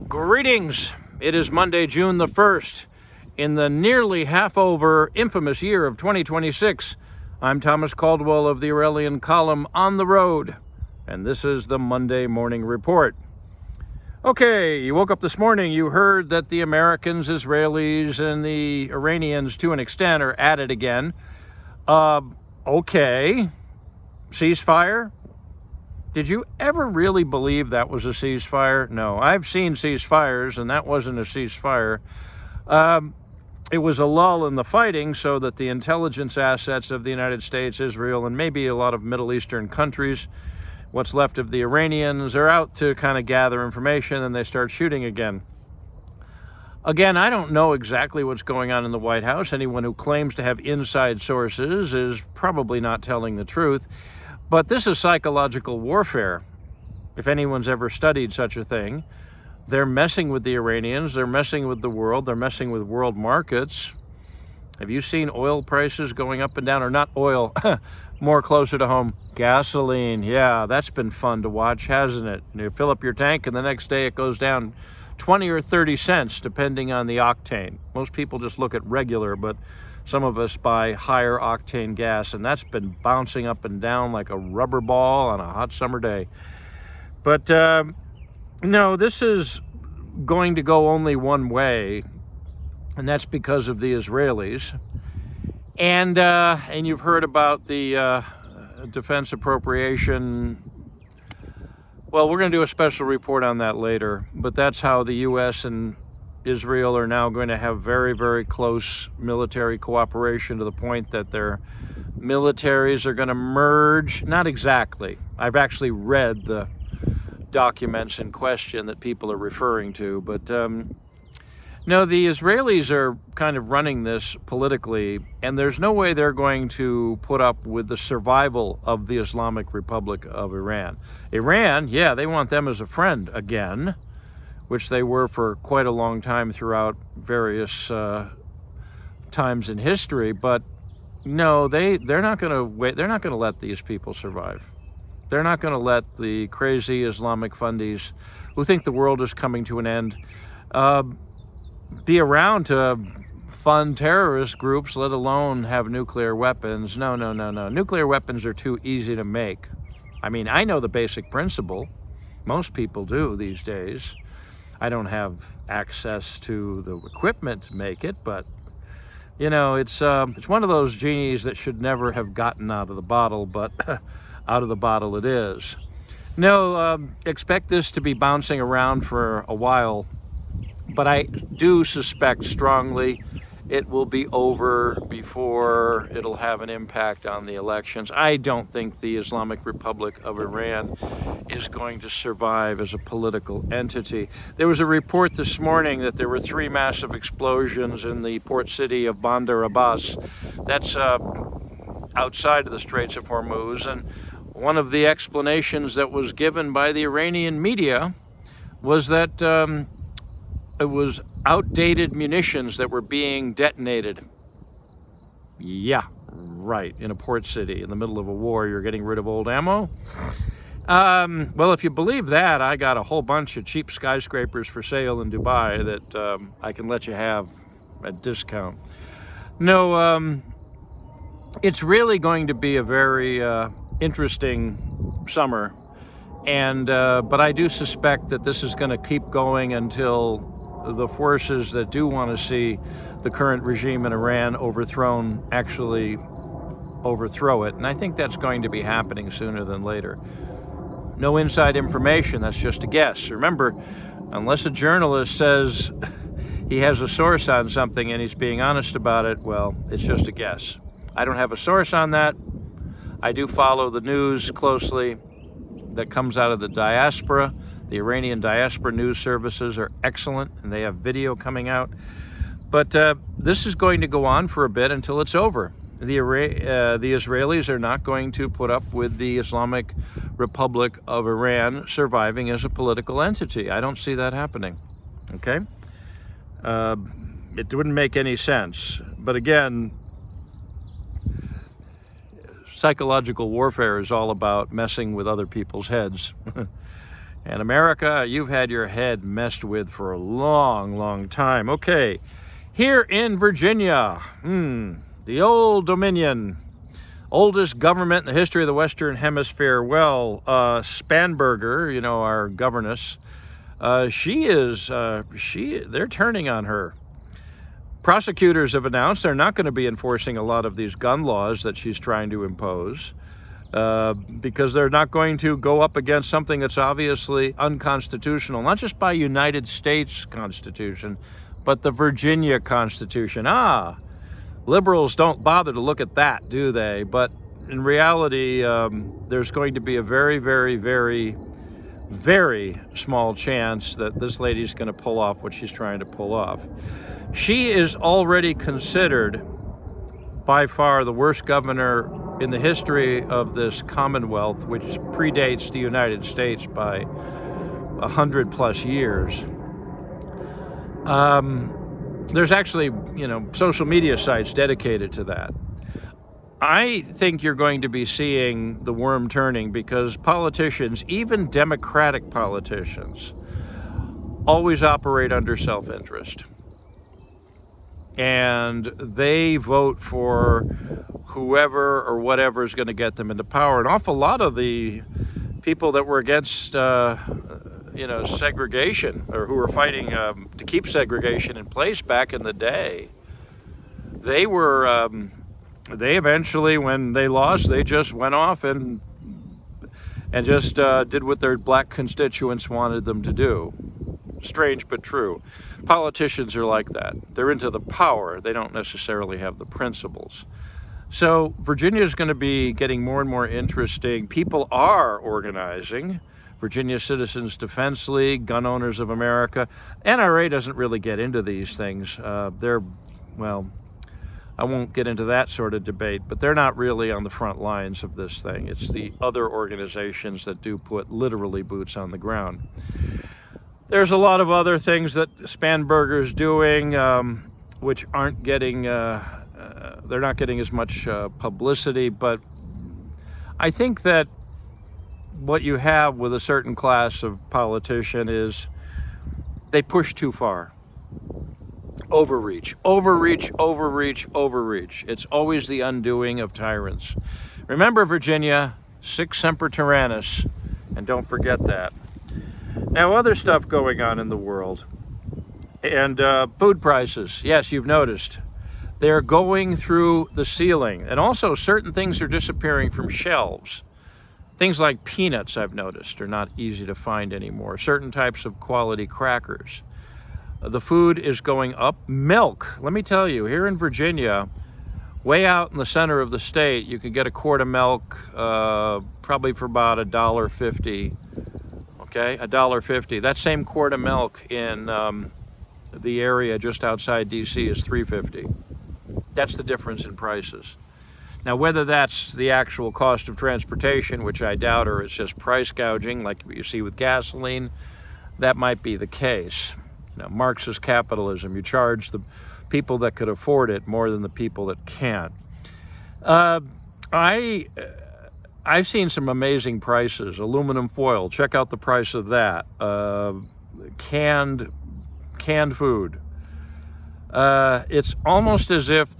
Greetings. It is Monday, June the 1st, in the nearly half-over infamous year of 2026. I'm Thomas Caldwell of the Aurelian column On the Road, and this is the Monday Morning Report. Okay, you woke up this morning, you heard that the Americans, Israelis, and the Iranians, to an extent, are at it again. Okay, ceasefire? Did you ever really believe that was a ceasefire? No, I've seen ceasefires, and that wasn't a ceasefire. It was a lull in the fighting so that the intelligence assets of the United States, Israel, and maybe a lot of Middle Eastern countries, what's left of the Iranians, are out to kind of gather information, and they start shooting again. Again, I don't know exactly what's going on in the White House. Anyone who claims to have inside sources is probably not telling the truth. But this is psychological warfare. If anyone's ever studied such a thing, they're messing with the Iranians, they're messing with the world, they're messing with world markets. Have you seen oil prices going up and down? Or not oil, more closer to home, gasoline. Yeah, that's been fun to watch, hasn't it? You fill up your tank and the next day it goes down 20 or 30 cents, depending on the octane. Most people just look at regular, but some of us buy higher octane gas, and that's been bouncing up and down like a rubber ball on a hot summer day. But no, this is going to go only one way, and that's because of the Israelis. And you've heard about the defense appropriation. Well, we're going to do a special report on that later, but that's how the U.S. and Israel are now going to have very, very close military cooperation to the point that their militaries are going to merge. Not exactly. I've actually read the documents in question that people are referring to, but no, the Israelis are kind of running this politically, and there's no way they're going to put up with the survival of the Islamic Republic of Iran. Iran, yeah, they want them as a friend again, which they were for quite a long time throughout various times in history. But no, they're not going to wait. They're not going to let these people survive. They're not going to let the crazy Islamic fundies who think the world is coming to an end be around to fund terrorist groups, let alone have nuclear weapons. No. Nuclear weapons are too easy to make. I mean, I know the basic principle. Most people do these days. I don't have access to the equipment to make it, but you know, it's one of those genies that should never have gotten out of the bottle, but out of the bottle it is. No, expect this to be bouncing around for a while, but I do suspect strongly it will be over before it'll have an impact on the elections. I don't think the Islamic Republic of Iran is going to survive as a political entity. There was a report this morning that there were 3 massive explosions in the port city of Bandar Abbas. That's outside of the Straits of Hormuz, and one of the explanations that was given by the Iranian media was that it was outdated munitions that were being detonated. Yeah, right, in a port city in the middle of a war, you're getting rid of old ammo? Well, if you believe that, I got a whole bunch of cheap skyscrapers for sale in Dubai that I can let you have at discount. No, it's really going to be a very interesting summer, and but I do suspect that this is going to keep going until the forces that do want to see the current regime in Iran overthrown actually overthrow it. And I think that's going to be happening sooner than later. No inside information, that's just a guess. Remember, unless a journalist says he has a source on something and he's being honest about it, well, it's just a guess. I don't have a source on that. I do follow the news closely that comes out of the diaspora. The Iranian diaspora news services are excellent, and they have video coming out. But this is going to go on for a bit until it's over. The Israelis are not going to put up with the Islamic Republic of Iran surviving as a political entity. I don't see that happening, okay? It wouldn't make any sense. But again, psychological warfare is all about messing with other people's heads. And America, you've had your head messed with for a long, long time. Okay, here in Virginia, the Old Dominion, oldest government in the history of the Western Hemisphere. Well, Spanberger, you know, our governess, they're turning on her. Prosecutors have announced they're not going to be enforcing a lot of these gun laws that she's trying to impose. Because they're not going to go up against something that's obviously unconstitutional, not just by United States Constitution, but the Virginia Constitution. Liberals don't bother to look at that, do they? But in reality, there's going to be a very, very, very, very small chance that this lady's going to pull off what she's trying to pull off. She is already considered by far the worst governor in the history of this Commonwealth, which predates the United States by 100+ years. There's actually, social media sites dedicated to that. I think you're going to be seeing the worm turning because politicians, even Democratic politicians, always operate under self-interest. And they vote for whoever or whatever is going to get them into power. An awful lot of the people that were against, segregation, or who were fighting to keep segregation in place back in the day, they eventually, when they lost, they just went off and just did what their black constituents wanted them to do. Strange but true. Politicians are like that. They're into the power. They don't necessarily have the principles. So Virginia is going to be getting more and more interesting. People are organizing. Virginia Citizens Defense League, Gun Owners of America. NRA doesn't really get into these things. I won't get into that sort of debate, but they're not really on the front lines of this thing. It's the other organizations that do put literally boots on the ground. There's a lot of other things that Spanberger's doing, which aren't getting, they're not getting as much publicity, but I think that what you have with a certain class of politician is they push too far. Overreach, overreach, overreach, overreach. It's always the undoing of tyrants. Remember, Virginia, sic semper tyrannis, and don't forget that. Now, other stuff going on in the world, and food prices. Yes, you've noticed. They're going through the ceiling, and also certain things are disappearing from shelves. Things like peanuts, I've noticed, are not easy to find anymore. Certain types of quality crackers. The food is going up. Milk, let me tell you, here in Virginia, way out in the center of the state, you can get a quart of milk probably for about $1.50. Okay, $1.50. That same quart of milk in the area just outside DC is $3.50. That's the difference in prices. Now, whether that's the actual cost of transportation, which I doubt, or it's just price gouging like you see with gasoline, that might be the case. Marxist capitalism, you charge the people that could afford it more than the people that can't. I've seen some amazing prices. Aluminum foil, check out the price of that. Canned food. It's almost as if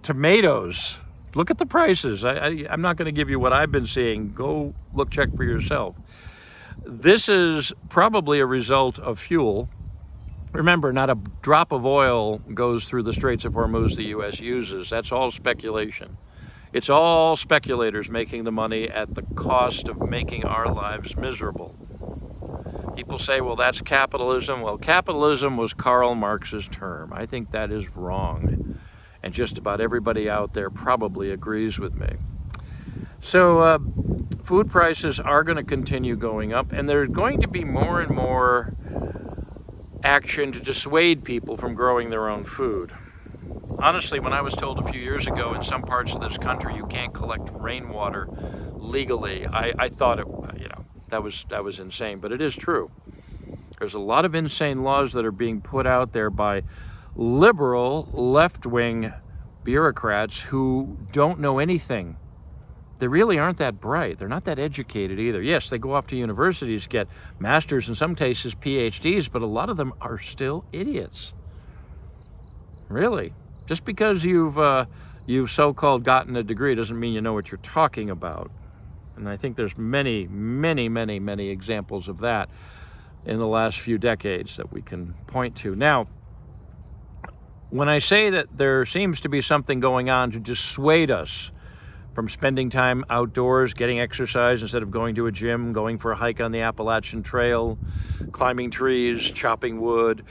tomatoes. Look at the prices. I'm not going to give you what I've been seeing. Go check for yourself. This is probably a result of fuel. Remember, not a drop of oil goes through the Straits of Hormuz the U.S. uses. That's all speculation. It's all speculators making the money at the cost of making our lives miserable. People say, well, that's capitalism. Well, capitalism was Karl Marx's term. I think that is wrong. And just about everybody out there probably agrees with me. So food prices are going to continue going up, and there's going to be more and more action to dissuade people from growing their own food. Honestly, when I was told a few years ago in some parts of this country you can't collect rainwater legally, I thought that was insane, but it is true. There's a lot of insane laws that are being put out there by liberal left-wing bureaucrats who don't know anything they really aren't that bright. They're not that educated either. Yes, they go off to universities, get masters, in some cases PhDs, but a lot of them are still idiots. Really. Just because you've so-called gotten a degree doesn't mean you know what you're talking about. And I think there's many, many, many, many examples of that in the last few decades that we can point to. Now, when I say that there seems to be something going on to dissuade us from spending time outdoors, getting exercise instead of going to a gym, going for a hike on the Appalachian Trail, climbing trees, chopping wood,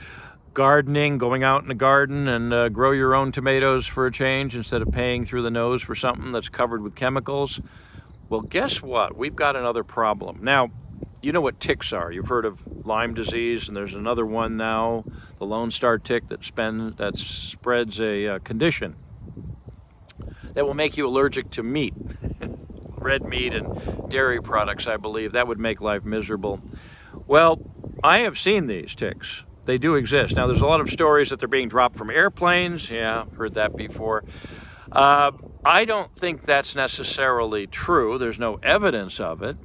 gardening, going out in a garden and grow your own tomatoes for a change instead of paying through the nose for something that's covered with chemicals. Well, guess what? We've got another problem. Now, you know what ticks are. You've heard of Lyme disease, and there's another one now, the Lone Star tick, that spreads a condition that will make you allergic to meat, red meat and dairy products, I believe. That would make life miserable. Well, I have seen these ticks. They do exist. Now, there's a lot of stories that they're being dropped from airplanes. Yeah, heard that before. I don't think that's necessarily true. There's no evidence of it.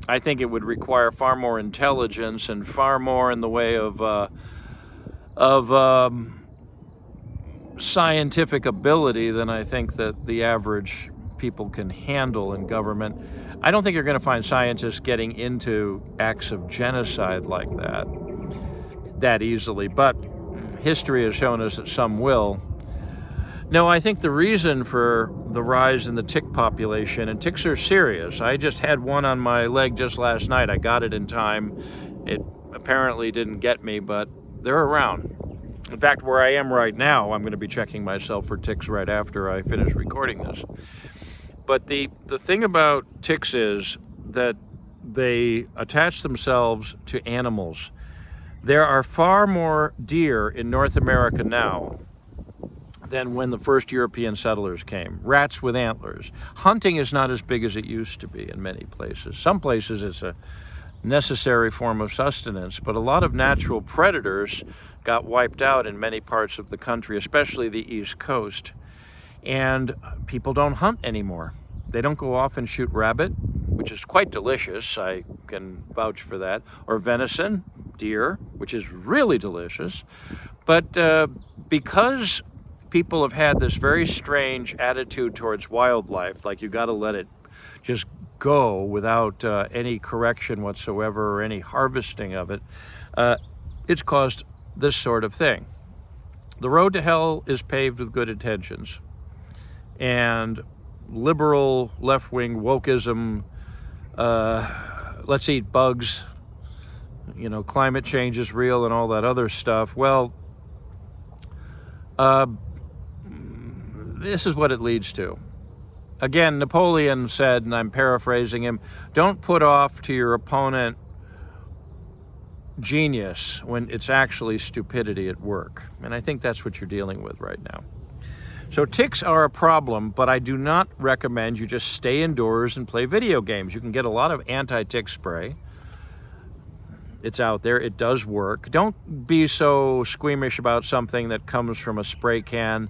I think it would require far more intelligence and far more in the way of scientific ability than I think that the average people can handle in government. I don't think you're going to find scientists getting into acts of genocide like that easily, but history has shown us that some will. No, I think the reason for the rise in the tick population, and ticks are serious. I just had one on my leg just last night. I got it in time. It apparently didn't get me, but they're around. In fact, where I am right now, I'm going to be checking myself for ticks right after I finish recording this. But the thing about ticks is that they attach themselves to animals. There are far more deer in North America now than when the first European settlers came. Rats with antlers. Hunting is not as big as it used to be in many places. Some places it's a necessary form of sustenance, but a lot of natural predators got wiped out in many parts of the country, especially the East Coast. And people don't hunt anymore. They don't go off and shoot rabbit, which is quite delicious. I can vouch for that. Or venison, deer, which is really delicious. But because people have had this very strange attitude towards wildlife, like you got to let it just go without any correction whatsoever or any harvesting of it, it's caused this sort of thing. The road to hell is paved with good intentions. And liberal, left-wing wokeism, let's eat bugs, climate change is real and all that other stuff. Well, this is what it leads to. Again, Napoleon said, and I'm paraphrasing him, don't put off to your opponent genius when it's actually stupidity at work. And I think that's what you're dealing with right now. So ticks are a problem, but I do not recommend you just stay indoors and play video games. You can get a lot of anti-tick spray. It's out there. It does work. Don't be so squeamish about something that comes from a spray can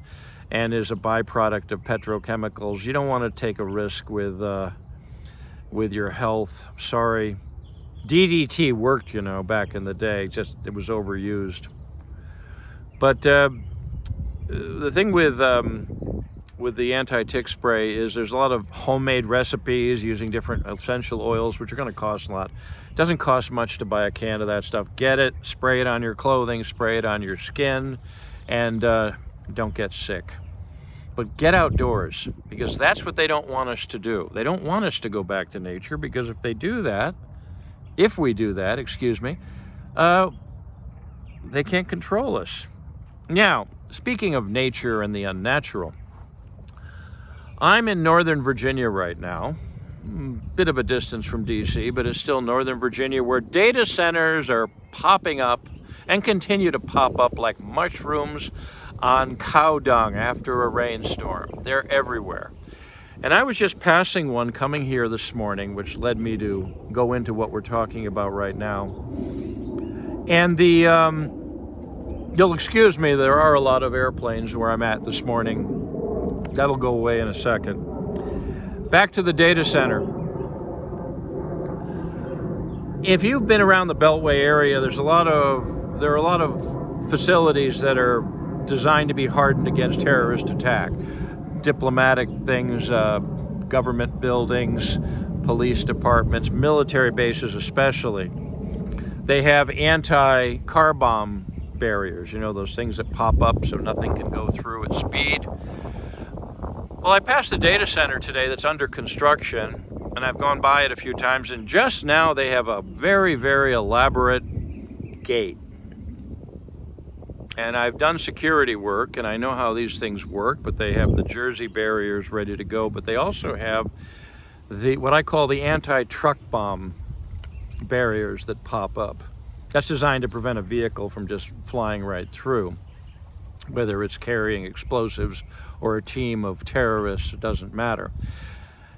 and is a byproduct of petrochemicals. You don't want to take a risk with your health. Sorry. DDT worked, back in the day. Just it was overused. But the thing with the anti-tick spray is there's a lot of homemade recipes using different essential oils, which are going to cost a lot. It doesn't cost much to buy a can of that stuff. Get it, spray it on your clothing, spray it on your skin, and don't get sick. But get outdoors, because that's what they don't want us to do. They don't want us to go back to nature, because if we do that, they can't control us. Now, speaking of nature and the unnatural, I'm in Northern Virginia right now, bit of a distance from DC, but it's still Northern Virginia, where data centers are popping up and continue to pop up like mushrooms on cow dung after a rainstorm. They're everywhere. And I was just passing one coming here this morning, which led me to go into what we're talking about right now. And you'll excuse me, there are a lot of airplanes where I'm at this morning. That'll go away in a second. Back to the data center. If you've been around the Beltway area, there are a lot of facilities that are designed to be hardened against terrorist attack. Diplomatic things, government buildings, police departments, military bases especially. They have anti-car bomb barriers, you know, those things that pop up so nothing can go through at speed. Well, I passed the data center today that's under construction, and I've gone by it a few times, and just now they have a very, very elaborate gate. And I've done security work, and I know how these things work, but they have the Jersey barriers ready to go, but they also have what I call the anti-truck bomb barriers that pop up. That's designed to prevent a vehicle from just flying right through. Whether it's carrying explosives or a team of terrorists, it doesn't matter.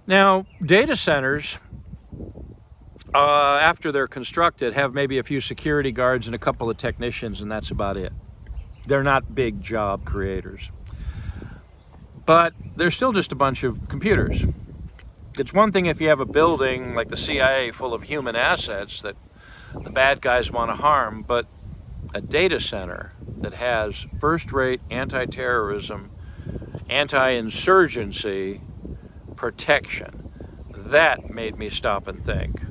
Now, data centers, after they're constructed, have maybe a few security guards and a couple of technicians, and that's about it. They're not big job creators. But they're still just a bunch of computers. It's one thing if you have a building like the CIA full of human assets that the bad guys want to harm, but a data center that has first-rate anti-terrorism, anti-insurgency protection, that made me stop and think.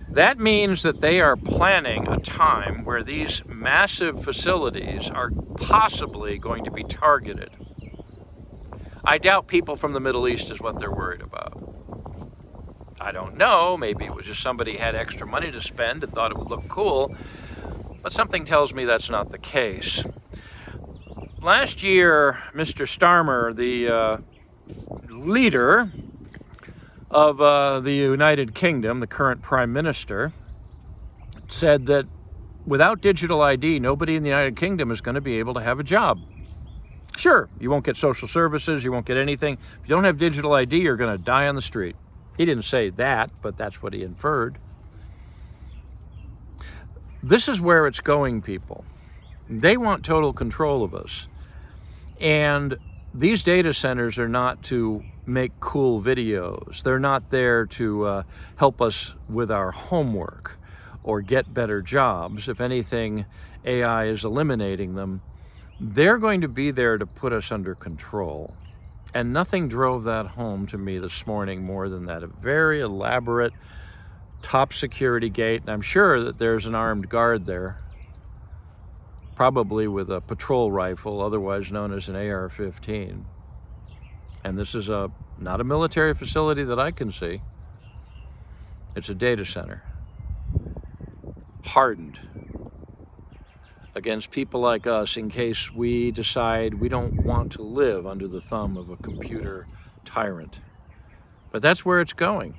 That means that they are planning a time where these massive facilities are possibly going to be targeted. I doubt people from the Middle East is what they're worried about. I don't know, maybe it was just somebody had extra money to spend and thought it would look cool, but something tells me that's not the case. Last year, Mr. Starmer, the leader of the United Kingdom, the current Prime Minister, said that without digital ID, nobody in the United Kingdom is going to be able to have a job. Sure, you won't get social services, you won't get anything. If you don't have digital ID, you're going to die on the street. He didn't say that, but that's what he inferred. This is where it's going, people. They want total control of us. And these data centers are not to make cool videos. They're not there to help us with our homework or get better jobs. If anything, AI is eliminating them. They're going to be there to put us under control. And nothing drove that home to me this morning more than that. A very elaborate top security gate. And I'm sure that there's an armed guard there, probably with a patrol rifle, otherwise known as an AR-15. And this is not a military facility that I can see. It's a data center, hardened against people like us in case we decide we don't want to live under the thumb of a computer tyrant. But that's where it's going.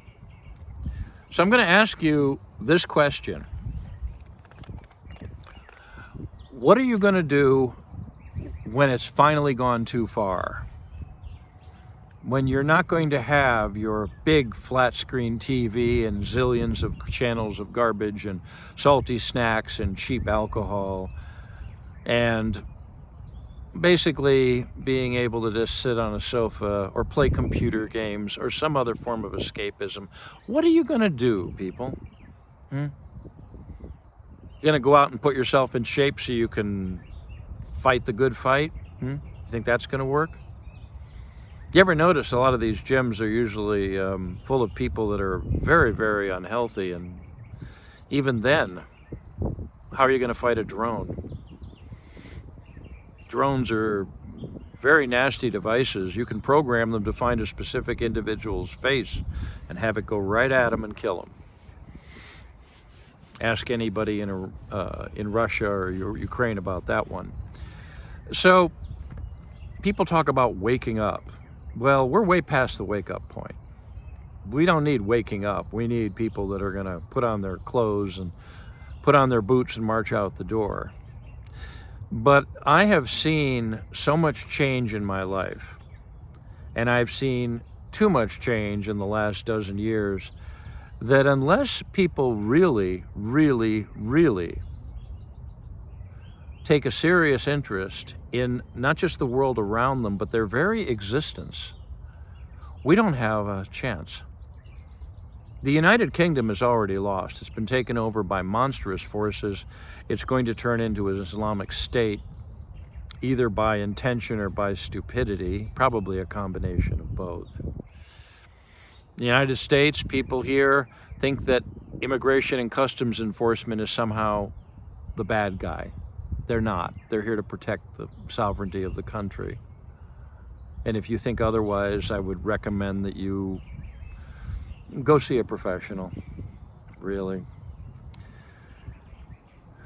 So I'm going to ask you this question. What are you going to do when it's finally gone too far? When you're not going to have your big flat screen TV and zillions of channels of garbage and salty snacks and cheap alcohol, and basically being able to just sit on a sofa or play computer games or some other form of escapism. What are you going to do, people? You're going to go out and put yourself in shape so you can fight the good fight? You think that's going to work? You ever notice a lot of these gyms are usually full of people that are very, very unhealthy, and even then, how are you going to fight a drone? Drones are very nasty devices. You can program them to find a specific individual's face and have it go right at them and kill them. Ask anybody in Russia or Ukraine about that one. So people talk about waking up. Well, we're way past the wake-up point. We don't need waking up. We need people that are going to put on their clothes and put on their boots and march out the door. But I have seen so much change in my life, and I've seen too much change in the last dozen years, that unless people really, really, really take a serious interest in not just the world around them, but their very existence, we don't have a chance. The United Kingdom is already lost. It's been taken over by monstrous forces. It's going to turn into an Islamic State, either by intention or by stupidity, probably a combination of both. The United States, people here think that immigration and customs enforcement is somehow the bad guy. They're not. They're here to protect the sovereignty of the country. And if you think otherwise, I would recommend that you go see a professional, really.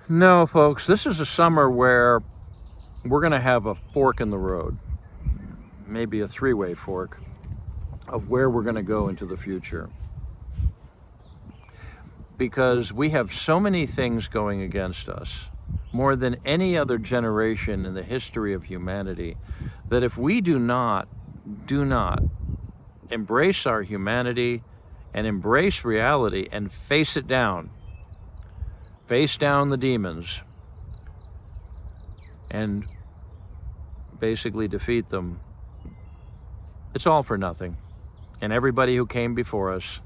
No, folks, this is a summer where we're going to have a fork in the road, maybe a three-way fork of where we're going to go into the future. Because we have so many things going against us, more than any other generation in the history of humanity, that if we do not embrace our humanity and embrace reality and face it down, face down the demons, and basically defeat them, it's all for nothing. And everybody who came before us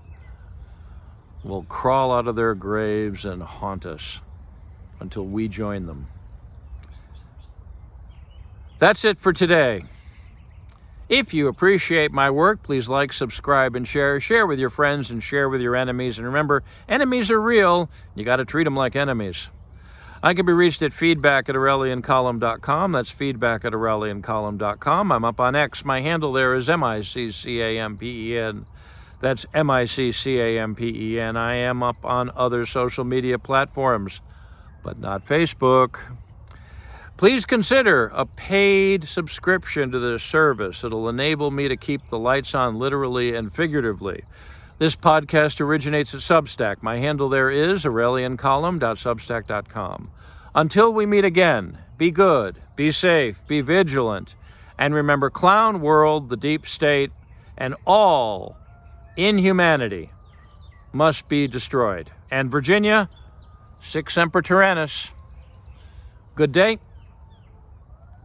will crawl out of their graves and haunt us until we join them. That's it for today. If you appreciate my work, please like, subscribe, and share. Share with your friends and share with your enemies. And remember, enemies are real. You got to treat them like enemies. I can be reached at feedback@aureliancolumn.com. That's feedback@aureliancolumn.com. I'm up on X. My handle there is MICCAMPEN. That's MICCAMPEN. I am up on other social media platforms, but not Facebook. Please consider a paid subscription to this service. It'll enable me to keep the lights on literally and figuratively. This podcast originates at Substack. My handle there is aureliancolumn.substack.com. Until we meet again, be good, be safe, be vigilant, and remember, clown world, the deep state, and all inhumanity must be destroyed. And Virginia, sic semper tyrannis. Good day.